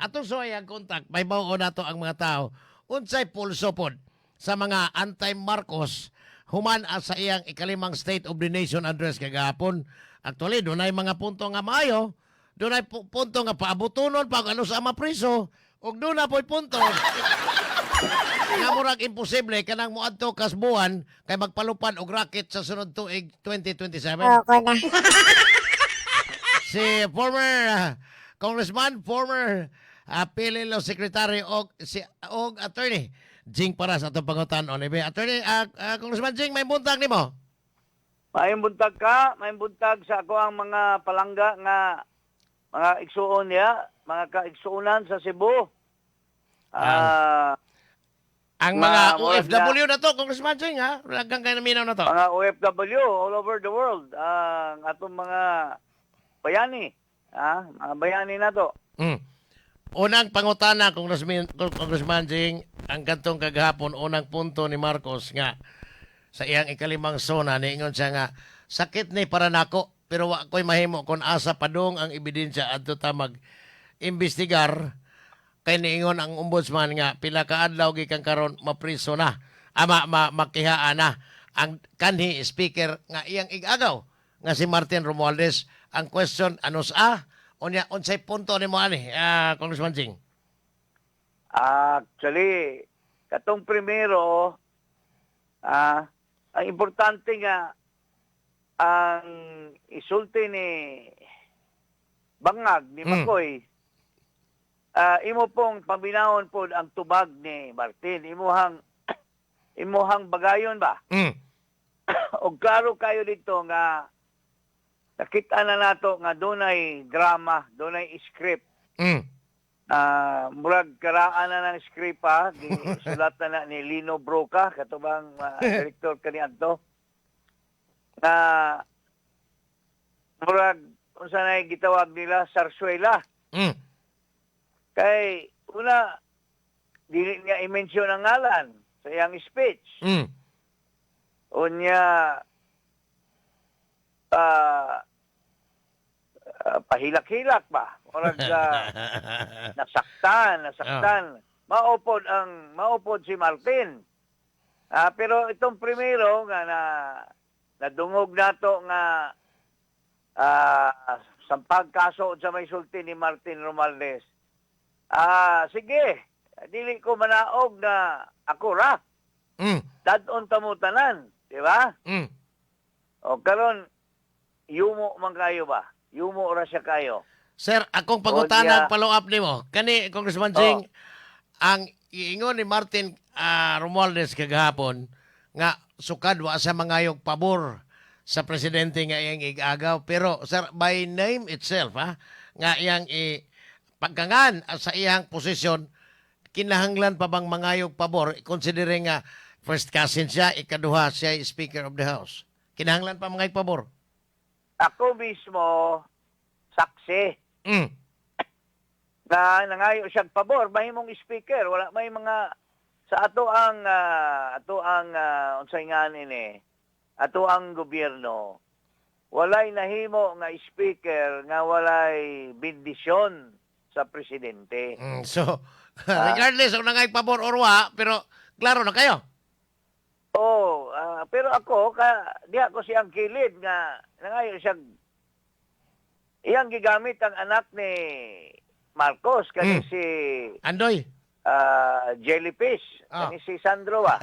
Ato so ay ang kontak, may mao na to ang mga tao. Unsay pulso pod sa mga anti-Marcos human sa iyang ikalimang State of the Nation address kagahapon. Actually, doon ay mga punto nga maayo. Doon ay punto nga paabutonon pag ano sa mapriso. Ug doon na po'y punto nga murag imposible kanang moadto kas buwan kay magpalupan og racket sa sunod tuig 2027. Oo ko na. Si former congressman, former PLO secretary og attorney Jing Paras atong pangutan-on. Attorney Congressman Jing, may buntag nimo. May buntag ka, may buntag sa ako ang mga palangga nga mga igsuon niya, mga kaigsuonan sa Cebu. Ang mga OFW na to, Congressman Jing, ha? Hanggang kayo naminaw na to. Mga OFW all over the world, ang atong mga bayani, mga bayani na to. Unang pangutana, Congressman Jing, ang kantong kagahapon, unang punto ni Marcos nga sa iyang ikalimang zona, niingon siya nga, sakit ni para nako, pero wa ko'y mahimo kung asa padung ang ebidensya at ta mag-imbestigar kay niingon ang ombudsman nga pila ka adlaw gikan karon mapriso na makihaan na ang kanhi speaker nga iyang igagaw nga si Martin Romualdez. Ang question ano sa unsay punto nimo ani Congressman Jing? Actually, katong primero, ang importante nga ang isulti ni Bangag ni Makoy, imo pong pambinahon po ang tubag ni Martin. Imuhang bagayon ba? O klaro kayo dito nga nakita na nato nga dunay drama, dunay script. Murag karaan na ng script ha. Sulat na ni Lino Broca, katubang director kaniadto. Murag, kung saan ay gitawag nila, sarsuela. Kay, una, dili niya i-mention ang ngalan sa iyang speech. Unya, pahilak-hilak ba? Murag, nasaktan. Maupod si Martin. Pero itong primero, nga nadungog nato nga sampag kaso sa may sulti ni Martin Romualdez. Sige, dili ko manaog na ako ra. Dadon tamutanan, di ba? O karon yumo man kayo ba? Yumo ra siya kayo. Sir, akong pangutanan follow up nimo. Kani Congressman Jing, ang iingon ni Martin Romualdez kagahapon nga sukad wa sa mangayog pabor sa presidente nga iyang igagaw, pero sir, by name itself nga iyang pagkangan sa iyang posisyon, kinahanglan pa bang mangayog pabor considering nga first cousin siya, ikaduha siya Speaker of the House? Kinahanglan pa mangayog pabor? Ako mismo saksi na nangayo siyang pabor, mahimong speaker, wala may mga sa ato ang unsay nga nini, ato ang gobyerno, walay nahimo nga speaker nga walay bendisyon sa presidente. So, regardless kung nangay pabor or wa, pero klaro na kayo. Pero ako, di ako siyang kilid nga nangayo siyang iyang gigamit ang anak ni Marcos, kani si Andoy. Jellyfish, kani si Sandro ba?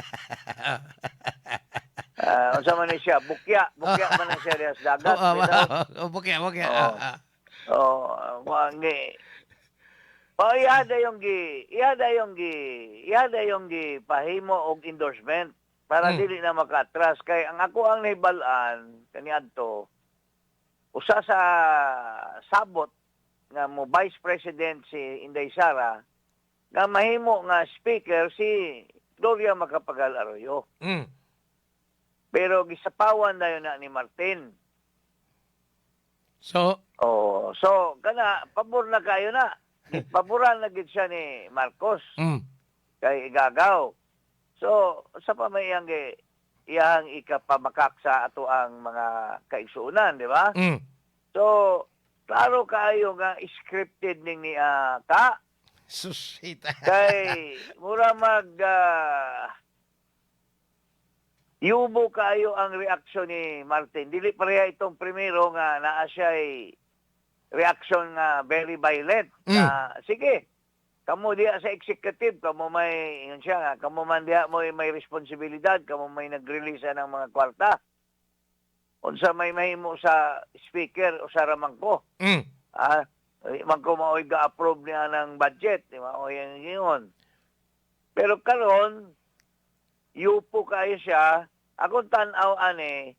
Unsa man ni siya? Bukya man na siya sa dagat. Bukya. Ihada yung pahimo og endorsement para dili na makatras. Kay ang ako ang nahibalaan kaniadto, usa sa sabot nga mo Vice President si Inday Sara, nga mahimo nga speaker si Gloria Macapagal Arroyo. Pero gisapawan na yun na ni Martin. So kana pabor na kayo na. Paboran na gid siya ni Marcos. Kay igagaw. So sa pamayang iyang ikapamakak sa ato ang mga kaigsuonan, di ba? So klaro kayo nga scripted ning ni Susita. Kay mura mag yubo kayo ang reaksyon ni Martin. Dili pareha itong primero nga naa siya ay reaksyon nga very violent. Sige, kamo diya sa executive, kamo may yun siya nga, kamo man diya mo may responsibilidad, kamo may nag-release ng mga kwarta. Unsa may mahimo sa speaker o sa ramangko. Mangko maoy ga-approve niya ng budget, di ba? O yan yun. Pero karon yupo kayo siya, akong tanaw ani,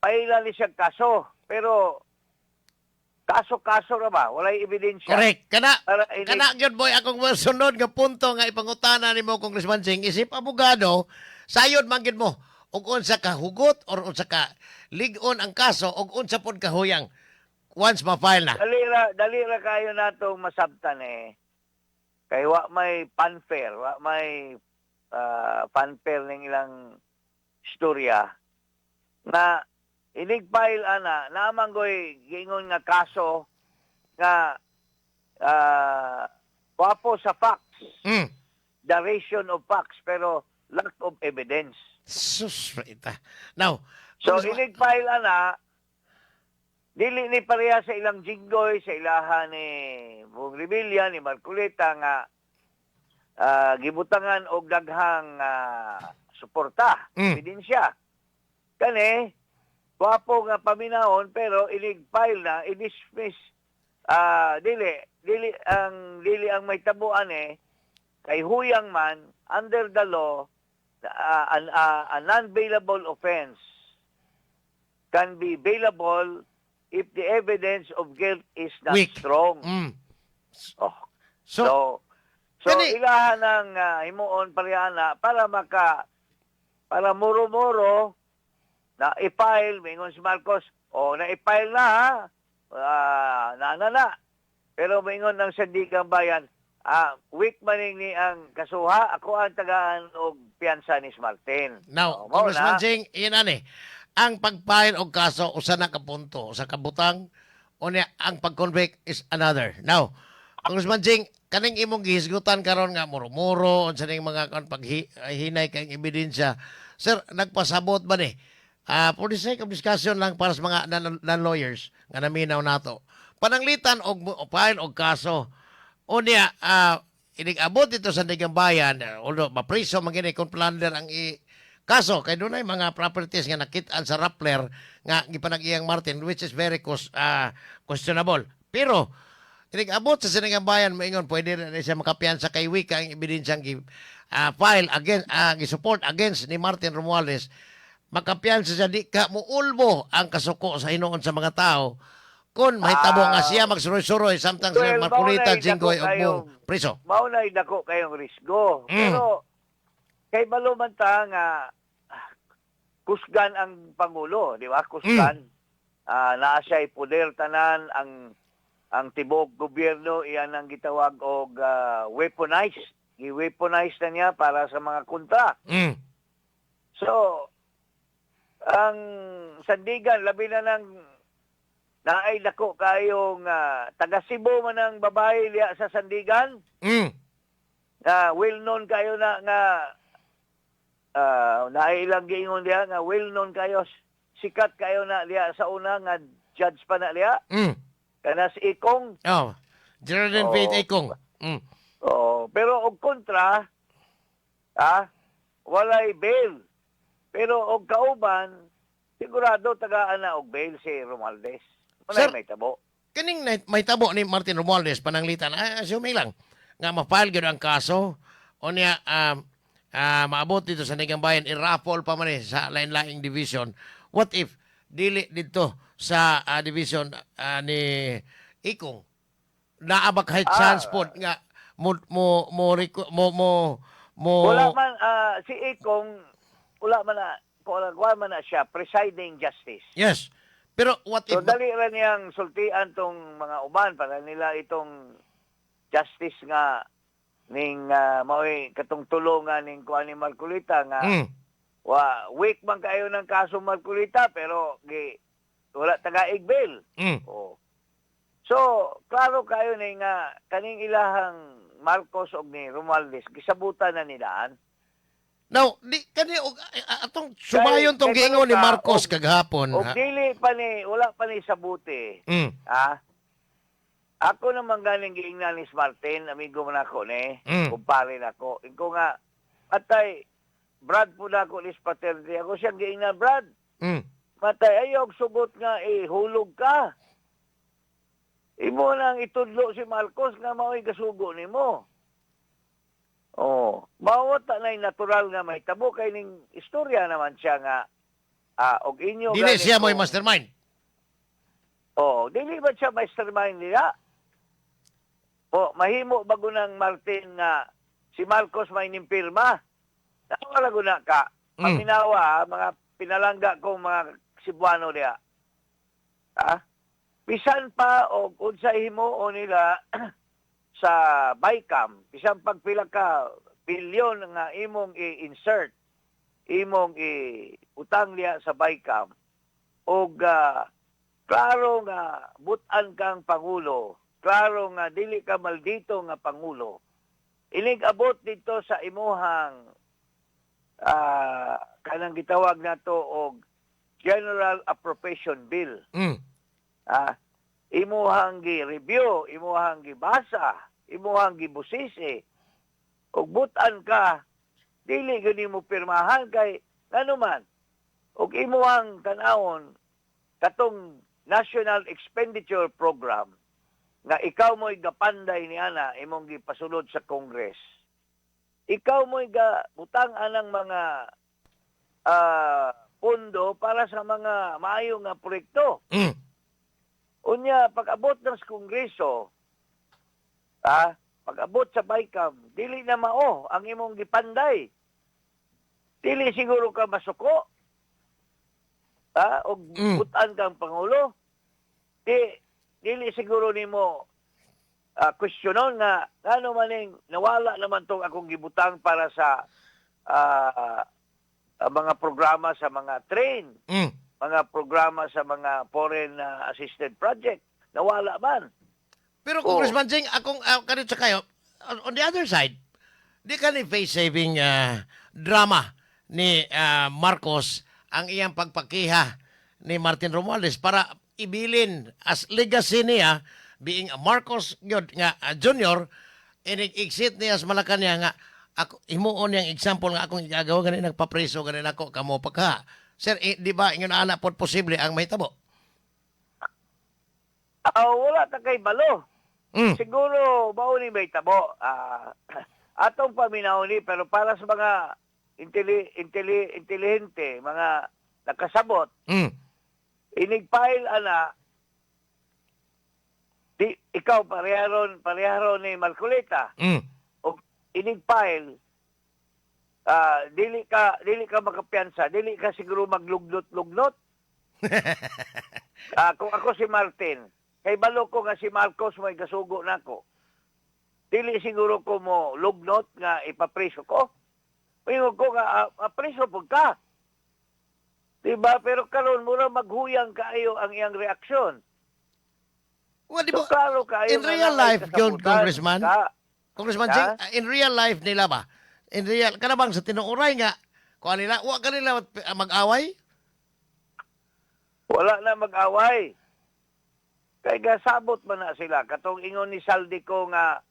paila ni siya kaso, pero kaso-kaso ra ba? Walay ebidensya. Correct. Para Kana gyud boy akong sunod nga punto nga ipangutana nimo Congressman Singh isip abogado sayod man gyud mo ug unsa ka hugot or unsa ka lig-on ang kaso ug unsa pod kahuyang once ma-file na. Dalira kayo natong masabtan kay wa may fanfare, wa may fanfare ning ilang istorya na inig-file ana naman goy gingon nga kaso nga wapo sa facts, duration of facts pero lack of evidence. Sus, ita. Now, So inig-file ana dili ni pareha sa ilang jinggoy, sa ilahan ni Bong Revilla, ni Marcoleta nga gibutangan og daghang suporta, ebidensya. Kani, wapo nga paminahon pero ilig-file na, i-dismiss, dili ang may tabuan kay huyang man, under the law, a non-bailable offense can be bailable if the evidence of guilt is not weak. strong. Oh. So ilahan ng himuon parehana para muro-muro na i-file, mingon si Marcos, na i-file na na. Pero mingon ng Sandigang Bayan, weak maning ni ang kasuha, ako ang tagaan og piyansa ni Martin. Now, Congressman Singh, iyan ani. Ang pag-file og kaso usa na ka punto sa kabutang unya ang pag-convict is another. Now, Congressman Singh, kaning imong gihisgutan karon nga muro-muro unsa ning mga paghinay kay ebidensya. Sir, nagpasabot ba ni? For the sake of discussion lang para sa mga non-lawyers nga naminaw nato. Pananglitan og file og kaso unya inig-abot dito sa Sandigang Bayan, although mapriso man gini kung plunder ang kaso kay dunay mga properties nga nakit-an sa Rappler nga gipanag-iyang Martin which is very questionable. Pero inig-abot sa Sandigang Bayan maingon pwede na siya makapiyansa kay wika ang ebidensyang file against gi-support against ni Martin Romualdez. Makapiyansa siya di ka muulbo ang kasuko sa hinuon sa mga tao kun mahitabo nga siya magsuroy-suroy samtang sa Marcolita, Jinggoy ug buong priso. Mao na dako kayong risgo. Pero kay baluman ta nga kusgan ang pangulo, di ba? Kusgan. Naa siya'y poder tanan ang tibok gobyerno iyan ang gitawag og weaponized. I-weaponize na niya para sa mga kontra. So ang Sandigan labi na ng naay dako kayong taga Cebu man ang babae liya sa Sandigan. Well known kayo na nga nailang giingon diha nga well known kayo, sikat kayo na diha sa una nga judge pa na diha. Kana si Ikong. Geraldine Faith Ikong. Pero og kontra walay bail. Pero og kauban sigurado tagaan na og bail si Romualdez. Sir, may tabo. Kaning may tabo ni Martin Romualdez pananglitan, assuming lang nga ma-file gyud ang kaso unya maabot dito sa Sandigang Bayan i-raffle pa man sa lain-laing division. What if dili dito sa division ni Ikong naabak high chance pod nga wala man si Ikong wala man na siya presiding justice. Yes. Pero what if... So, dali rin niyang sultian tong mga uban para nila itong justice nga ning maoy katong tulungan ning kuan ni Marcolita nga weak man kayo ng kaso Marcolita pero wala taga-igbil. So, klaro kayo ni nga kaning ilahang Marcos og ni Romualdez gisabutan na nilaan. Now, di kani og atong sumayon tong kay giingon ni Manuka, Marcos kagahapon. Og Ha? dili pa ni wala pa ni sabuti. Mm. Ha? Ako naman galing giingnan ni Martin, amigo man ako ni, kumpare nako. Inko nga atay Brad po na ako ni Paternity. Ako siyang giingnan, Brad. Mm. Matay ayog sugot nga hulog ka. Imo nang itudlo si Marcos nga mao'y gasugo nimo. Oh, bawat na natural nga mahitabo kay ning istorya naman siya nga og inyo Dili siya mo'y kung- mastermind. Oh, dili ba siya mastermind nila? Oh, mahimo bago ng Martin nga si Marcos may nimpirma. Wala guna ka. Paminawa, mga pinalangga kong mga Cebuano diya. Ha? Bisan pa o unsay himo nila sa BICAM, bisan pagpila ka bilyon nga imong i-insert, imong i-utang niya sa BICAM, o klaro nga butan kang Pangulo, klaro nga dili ka maldito nga Pangulo, inig abot dito sa imuhang kanang gitawag na to og General Appropriation Bill. Mm. Imuhang gi-review, imuhang gibasa, imuhang gibusisi, og butan ka, dili gani mo pirmahan kay nganuman, og imuhang tanawon katong National Expenditure Program nga ikaw mo'y gapanday ni ana imong gipasulod sa Congress. Ikaw mo'y butang anang mga pondo para sa mga maayo nga proyekto. Mm. Unya, pag-abot ng Kongreso, pag-abot sa BICAM, dili na mao ang imong gipanday. Dili siguro ka masuko. O butan kang Pangulo. Dili siguro nimo questionon nga ano maning nawala naman tong akong gibutang para sa mga programa sa mga train, mga programa sa mga foreign assisted project. Nawala man. Pero Congressman Jing, akong kanit sa kayo, on the other side, di ka ni face-saving drama ni Marcos ang iyang pagpakiha ni Martin Romualdez para ibilin as legacy niya being a Marcos yun, nga junior, inig-exit niya sa Malacanang nga ako himuon yang example nga akong igagawa ganin nagpapreso ganin ako kamo pagka. Sir, di ba ingon ana pod posible ang mahitabo? Wala ta kay balo. Siguro mao ni mahitabo. Atong paminaw ni pero para sa mga intelihente, mga nakasabot, inigpile ana ikaw pareharon ni Marcoleta. O inigpile dili ka makapiyansa, dili ka siguro maglugnot-lugnot. Kung ako si Martin, kay balo ko nga si Marcos may gasugo nako. Dili siguro ko mo lugnot nga ipapreso ko. Mayroon ko nga preso pud ka. Diba? Pero karon mura maghuyang kaayo ang iyang reaksyon. Well, di So, ba, klaro kayo in nga real na may life, yun, kasabutan Congressman, ka. Congressman Ha? Jing, in real life nila ba? In real, kanabang sa tinuuray nga, kung nila, wa kanila mag-away? Wala na mag-away. Kay gasabot man na sila. Katong ingon ni Saldico nga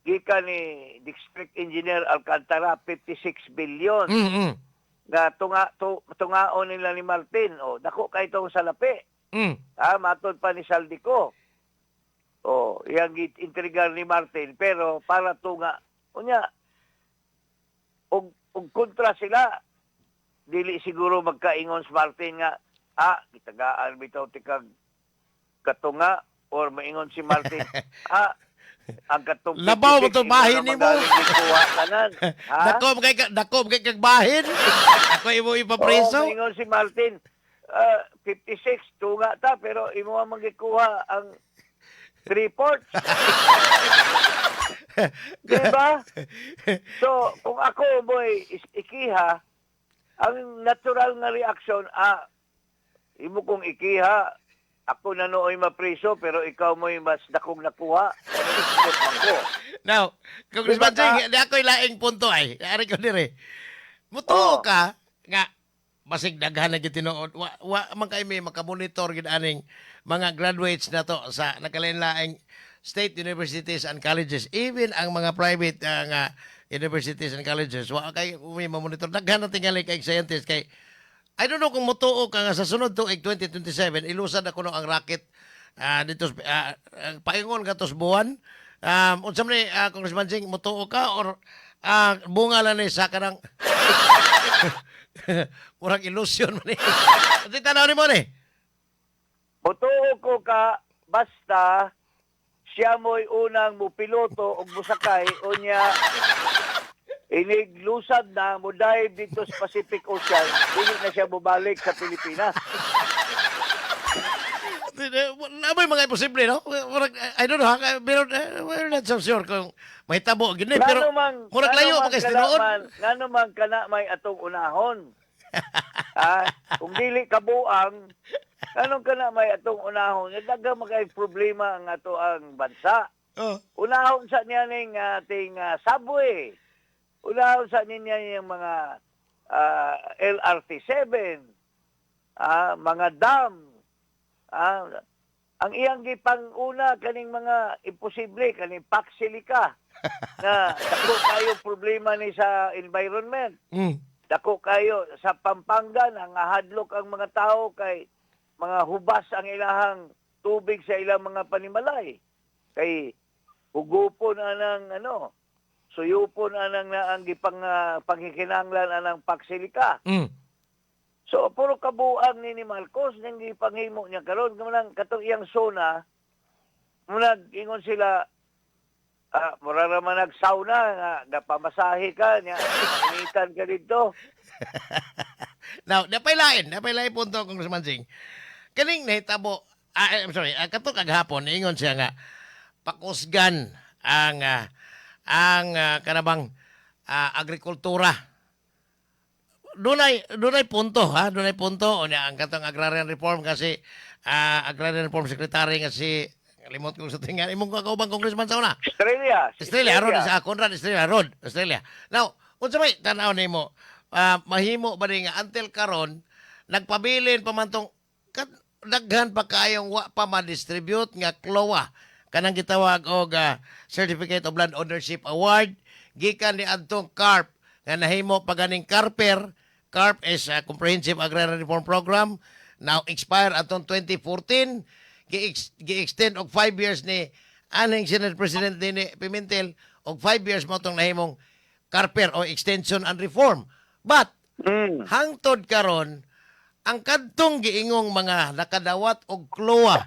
gikan ni District Engineer Alcantara 56 billion nga tungaon nila ni Martin. O, dako kay itong salapi. Matod pa ni Saldico. O, iyang intrigar ni Martin. Pero para tunga, unya, og kontra sila, dili siguro magkaingon si Martin nga, gitagaan bitaw tikag katunga or maingon si Martin, ang katong Labaw mo itong bahin ni mo. Dako kay kag bahin. Ako imo ipapreso. Maingon si Martin, 56 tunga ta pero imo ang magikuha ang 3/4. Diba? So, kung ako mo'y ikiha, ang natural nga reaksyon, imo kong ikiha, ako na nooy mapriso pero ikaw mo'y mas dakong nakuha. Ano isipot man ko? Now, Congressman Diba Jing, di ako'y laing punto ay. Ari ko dire. Oh. Mutuo ka nga basig daghan na gid tinuod. Wa man kay may makamonitor gid aning mga graduates na to sa nakalain-laing state universities and colleges, even ang mga private nga universities and colleges, wa kay may mamonitor. Daghan na tingali kay scientist kay I don't know kung mutuo ka nga sa sunod tuig 2027 ilusad ako no ang racket dito paingon ka tos buwan. Unsa man ni Congressman Jing, mutuo ka or bunga lang ni sa kanang murag illusion man ni. Di tanaw ni mo ni. Mutuo ko ka basta siya mo'y unang mupiloto o musakay o niya iniglusad na mo dive dito sa Pacific Ocean, hindi na siya bumalik sa Pilipinas. May mga imposible, no? I don't know, pero we're not so sure kung may tabo. Gini, pero murag layo pa kayo tinuod. Nga naman ka na may atong unahon. Kung dili kabuang, anong ka na may atong unahon? Daga magay problema ang ato ang bansa. Oh. Unahon sa niya ning ating subway. Unahon sa niya yung mga LRT7, mga dam. Ang iyang gipanguna kaning mga imposible, kaning paksilika na dako kayo problema ni sa environment. Dako kayo sa Pampanga nga hadlok ang mga tao kay mga hubas ang ilahang tubig sa ilang mga panimalay. Kay hugupon anang suyupon anang ang gipang panghikinanglan anang paksilika. So puro kabuang ni Marcos nang gipanghimo niya karon kanang katong iyang zona munag ingon sila mura naman nag-sauna nga napamasahe ka niya initan ka dito. Now, napay lain punto, Congressman Singh. Kaning nahitabo, I'm sorry, kato kaghapon, ingon siya nga, pakusgan ang kanabang agrikultura. Dunay punto, dunay punto. O niya, ang katong agrarian reform kasi, agrarian reform secretary nga si, limot ko sa tingan, imong kakaubang congressman sa una. Estrella, Rod, sa Conrad Estrella, Rod, Estrella. Now, unsa may tanaw nimo, mahimo ba rin nga until karon nagpabilin pamantong daghan pa kayong wa pa ma-distribute nga CLOA kanang gitawag og Certificate of Land Ownership Award gikan ni adtong CARP nga nahimo pa ganing CARP is a Comprehensive Agrarian Reform Program, now expire atong 2014, gi-extend og 5 years ni aning Senate President ni Pimentel og 5 years mo tong nahimong CARPER o Extension and Reform. But hangtod karon ang kadtong giingong mga nakadawat og CLOA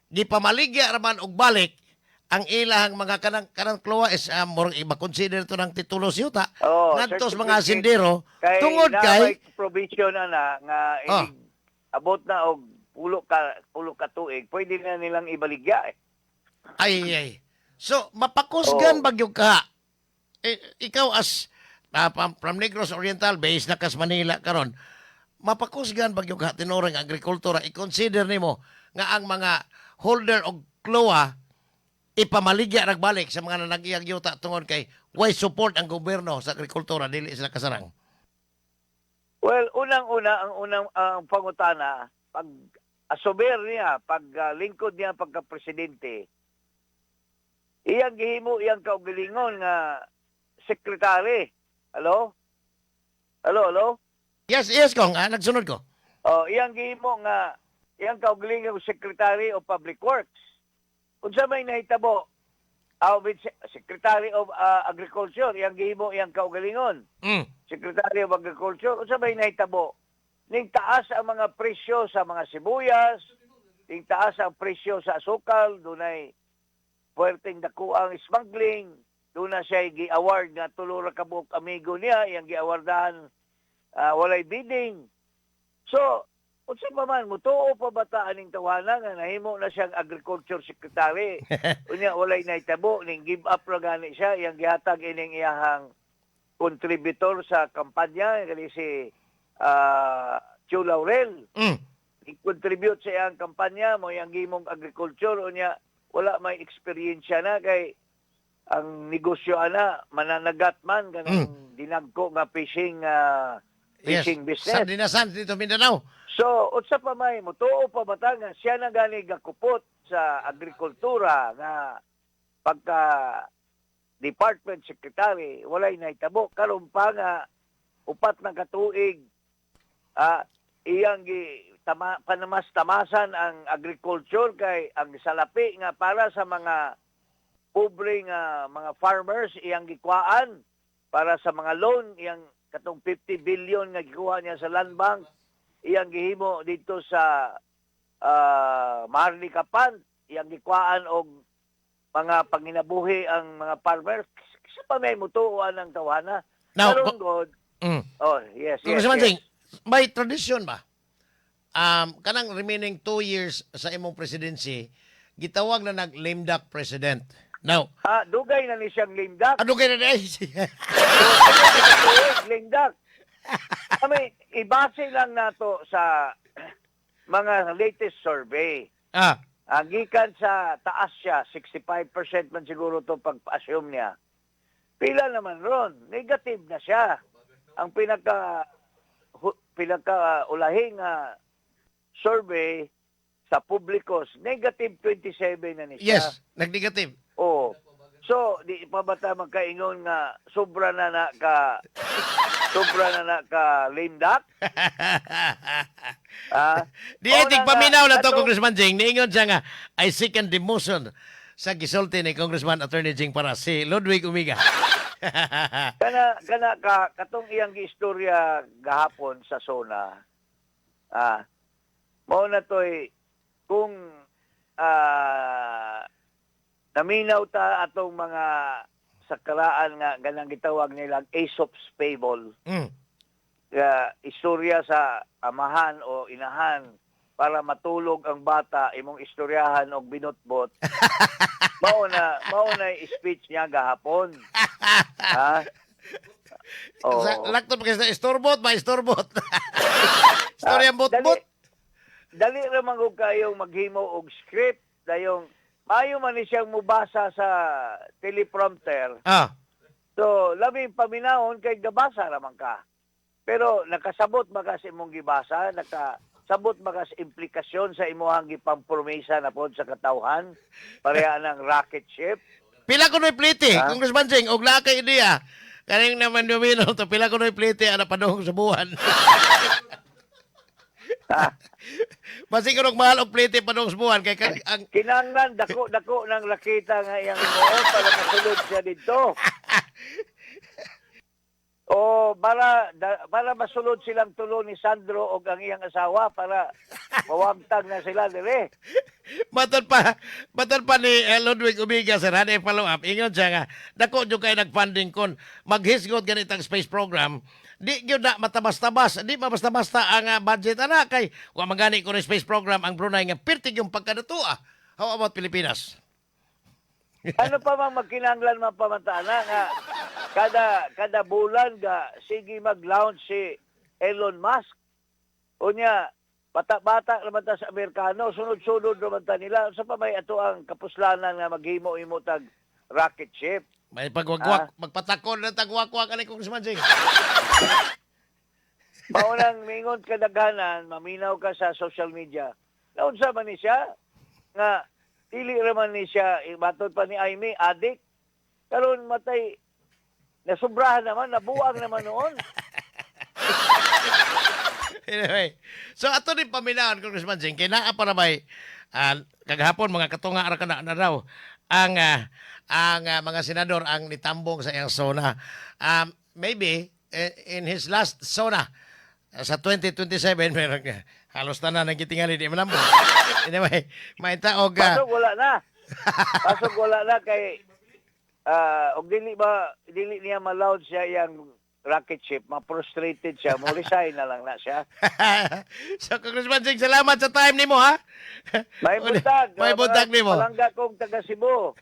gipamaligya raman og balik ang ilahang mga kanang CLOA is more i-consider to ng titulo yuta ngadtos mga sindero tungod kay provision na nga abot na og pulo ka tuig pwede na nilang ibaligya ay. So mapakusgan bagyog ka. Ikaw as from Negros Oriental based na kas Manila karon mapakusgan bagyog ka tinuring agrikultura i-consider nimo nga ang mga holder og CLOA ipamaligya nagbalik sa mga nanagiyang yuta tungod kay why support ang gobyerno sa agrikultura dili sila kasarang. Well, unang-una ang pangutana pag asober niya, pag lingkod niya pagka-presidente, iyang gihimo iyang kaugalingon nga sekretary. Hello? Yes, Kong. Nagsunod ko. Iyang gihimo nga iyang kaugalingon Secretary of Public Works. Unsa may nahitabo? Secretary of Agriculture, iyang gihimo iyang kaugalingon. Secretary of Agriculture, unsa may nahitabo? Ning taas ang mga presyo sa mga sibuyas, ning taas ang presyo sa asukal, dunay puwerteng dakuang smuggling, doon na siya gi-award nga tulo ra ka buok amigo niya, iyang gi-awardahan walay bidding. So, unsa pa man, mutuo pa bata aning tawanan nga nahimo na siyang agriculture secretary. Unya walay nahitabo, ning give up ra gani siya, iyang gihatag ining iyahang contributor sa kampanya, kani si Chu Laurel. i-contribute sa iyang kampanya mo yang gimong agriculture unya wala may experience na kay ang negosyo ana mananagat man kanang dinagko nga fishing business. Sa dinasan dito Mindanao. So, unsa pa may mutuo pa bata nga siya na gani gakupot sa agrikultura nga pagka department secretary walay nahitabo karon pa nga upat na katuig iyang panamas-tamasan ang agriculture kay ang salapi nga para sa mga pobre nga mga farmers iyang gikwaan para sa mga loan iyang katong 50 billion nga gikuha niya sa land bank iyang gihimo dito sa Marley Kapan iyang gikwaan og mga panginabuhi ang mga farmers sa pa may mutuoan ang tawana. Now, Karon God. Oh, yes. Congressman Singh, may tradisyon ba? Kanang remaining 2 years sa imong presidency, gitawag na nag-lame duck president. Now, Dugay na ni siyang limdak. ano kayo na Limdak. Kami, ibase lang nato sa mga latest survey. Gikan sa taas siya, 65% man siguro to pag-assume niya. Pila naman ron, negative na siya. Ang pinaka-ulahing survey sa publikos, negative 27 na ni siya. Yes, nag-negative. Oh. So, di pa ba ta magkaingon nga sobra na ka lame duck? Di etik paminaw na to, ato- Congressman Jing. Niingon siya nga, I second demotion sa gisulti ni Congressman Attorney Jing para si Ludwig Umiga. kana katong iyang giistorya gahapon sa SONA. Mao na toy kung naminaw ta atong mga sakaraan nga ganang gitawag nila Aesop's Fable. Istorya sa amahan o inahan para matulog ang bata imong istoryahan og binutbot. mao na speech niya gahapon. Lakto pa kasi istorbot ba? Istorbot. Storya bot-bot. Dali ramang og kayong maghimo og script dayong mayo man ni siyang mubasa sa teleprompter. So, labi paminahon kay gabasa raman ka. Pero nakasabot ba ka sa imong gibasa? Nakasabot ba ka sa implikasyon sa imuhang gipampromesa na pod sa katawhan? Pareha ng rocket ship? Pila ko no'y plite, Congressman Jing, og lakay ideya. Kaning naman domino to, pila ko no'y plite, ana padung sa buwan. Basi ko mahal og plite padung sa buwan kay ang kinanglan dako ng lakita nga iyang moon para masulod siya dito. O para masulod silang tulo ni Sandro o ang iyang asawa para mawagtag na sila dire. Matod pa ni Ludwig Umiga sa Rane follow up. Ingon siya nga, dako jud kay nagfunding kon maghisgot ganitang space program. Di gyud na matabas-tabas, di basta-basta ang budget ana kay wa magani ko space program ang Brunei nga pertig yung pagkadatua. How about Pilipinas? Ano pa mang magkinanglan mapamantana nga kada bulan ga sige mag-launch si Elon Musk. Unya bata-bata naman ta sa Amerikano, sunod-sunod naman ta nila. Sa pa may ato ang kapuslanan nga maghimo-imo tag rocket ship. May pagwagwak, magpatakon na tagwakwak ani Congressman Jing. Maunang mingon kadaghanan, maminaw ka sa social media. Naunsa man ni siya nga dili raman ni siya batod pa ni Aimee adik. Karon matay nasubrahan naman, nabuang naman noon. Anyway, so ato din paminahon, Congressman Jing, kaya naa para may kagahapon mga katunga ara kana na raw ang mga senador ang nitambong sa iyang SONA. Maybe in his last SONA sa 2027 meron halos na nagitingali di manambong. Anyway, may taog Pasok wala na kay og dili niya ma-loud siya yang rocket ship, ma-frustrated siya, mo resign na lang na siya. So, Congressman Jing, salamat sa time nimo ha. May buntag. May buntag nimo. Palangga kong taga Cebu.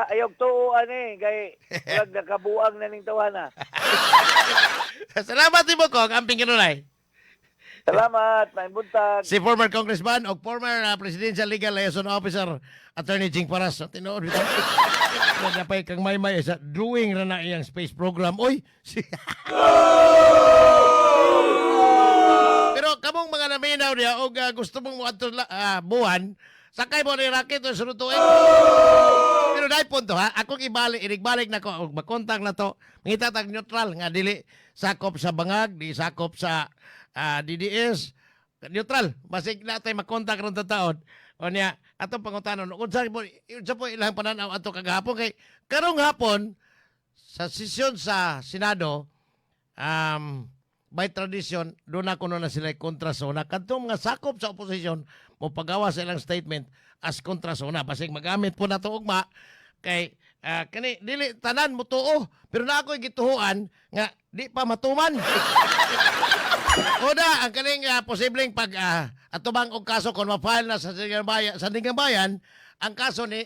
Ayog tuuan kay walang nakabuang na ning tawana. Salamat nimo ko, ang amping kinunay. Salamat, may buntag. Si former congressman o former presidential legal liaison officer Attorney Jing Paras. So, tinuod bitaw. Napay kang may sa drawing ra na iyang space program. Oy, pero kamong mga naminaw niya o gusto mong mo ato buwan, sakay mo ni Rocket o sunod tuig. Pero dahil punto ha, akong inigbalik na ko, makontang na to, mangita tag neutral nga dili sakop sa bangag, di sakop sa DDS, neutral. Basig na tayo makontak ron taon. O niya, atong pangutanon, unsa po ilang pananaw ato kagahapon kay karong hapon sa sesyon sa Senado, by tradition, doon na kuno na sila kontrasona. Kadtong mga sakop sa oposisyon, mo pagawa sa ilang statement as kontrasona. Basig magamit po na ito ugma kay kani dili tanan mo tuo pero na ako gituhuan nga di pa matuman. Una, ang kaning posibleng pag atubang og kaso kung ma-file na sa Sandigan Bayan, ang kaso ni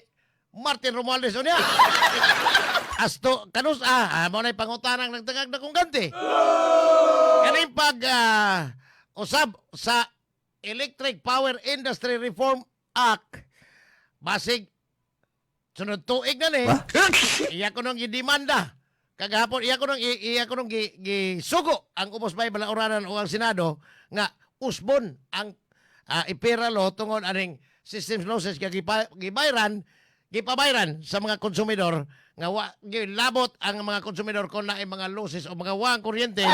Martin Romualdez unya. Asto kanus mo na pangutanang nagtagag na kong ganti. Kaning pag usab sa Electric Power Industry Reform Act, basig sunod tuig na ni. Iya ko nung gidemanda. Kagahapon iya ko nung gisugo ang Ubos Bay Balauranan o ang Senado nga usbon ang ipera law tungod aning systems losses kay gibayran sa mga konsumidor nga gilabot ang mga konsumidor kon naay mga losses o mga wang kuryente.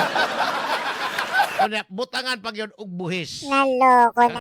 Kunya butangan pag yun og buhis. Naloko na.